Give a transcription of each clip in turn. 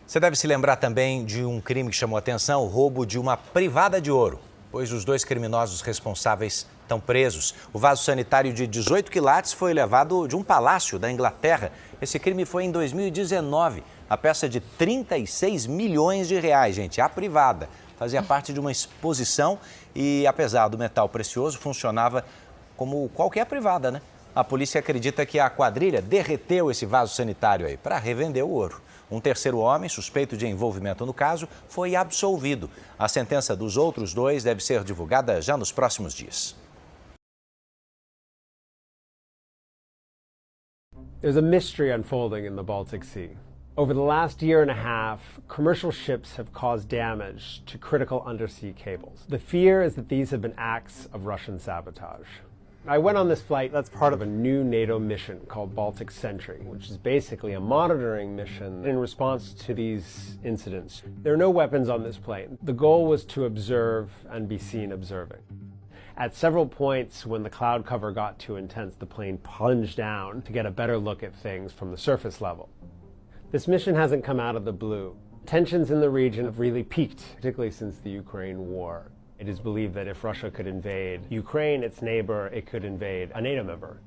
Você deve se lembrar também de um crime que chamou a atenção, o roubo de uma privada de ouro, pois os dois criminosos responsáveis estão presos. O vaso sanitário de 18 quilates foi levado de um palácio da Inglaterra. Esse crime foi em 2019. A peça de 36 milhões de reais, gente, a privada. Fazia parte de uma exposição e, apesar do metal precioso, funcionava como qualquer privada, né? A polícia acredita que a quadrilha derreteu esse vaso sanitário aí para revender o ouro. Um terceiro homem, suspeito de envolvimento no caso, foi absolvido. A sentença dos outros dois deve ser divulgada já nos próximos dias. There's a mystery unfolding in the Baltic Sea. Over the last year and a half, commercial ships have caused damage to critical undersea cables. The fear is that these have been acts of Russian sabotage. I went on this flight that's part of a new NATO mission called Baltic Sentry, which is basically a monitoring mission in response to these incidents. There are no weapons on this plane. The goal was to observe and be seen observing. At several points, when the cloud cover got too intense, the plane plunged down to get a better look at things from the surface level. This mission hasn't come out of the blue. Tensions in the region have really peaked, particularly since the Ukraine war. It is believed that if Russia could invade Ukraine, its neighbor, it could invade a NATO member.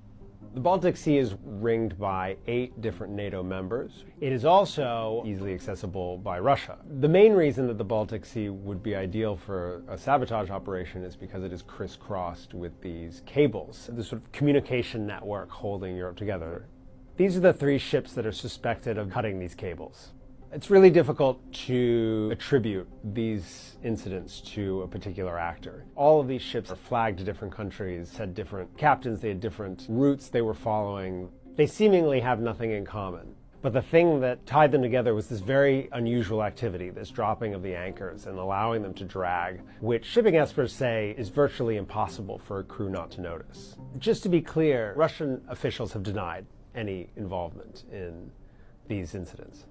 The Baltic Sea is ringed by 8 different NATO members. It is also easily accessible by Russia. The main reason that the Baltic Sea would be ideal for a sabotage operation is because it is crisscrossed with these cables, the sort of communication network holding Europe together. These are the 3 ships that are suspected of cutting these cables. It's really difficult to attribute these incidents to a particular actor. All of these ships are flagged to different countries, had different captains, they had different routes they were following. They seemingly have nothing in common. But the thing that tied them together was this very unusual activity, this dropping of the anchors and allowing them to drag, which shipping experts say is virtually impossible for a crew not to notice. Just to be clear, Russian officials have denied any involvement in these incidents.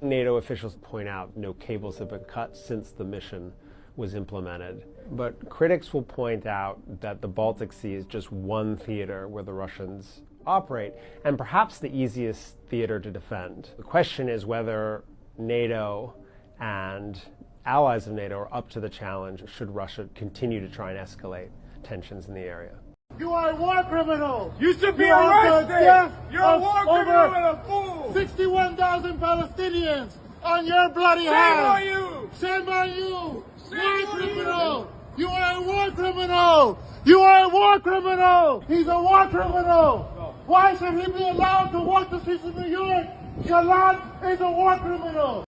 NATO officials point out no cables have been cut since the mission was implemented. But critics will point out that the Baltic Sea is just one theater where the Russians operate, and perhaps the easiest theater to defend. The question is whether NATO and allies of NATO are up to the challenge, should Russia continue to try and escalate tensions in the area. You are a war criminal! You should be arrested! You're a war criminal and a fool! 61,000 Palestinians on your bloody Shame hands! on you! Shame on you! Shame War on criminal! You are a war criminal! You are a war criminal! He's a war criminal! No. Why should he be allowed to walk the streets of New York? Shalan is a war criminal!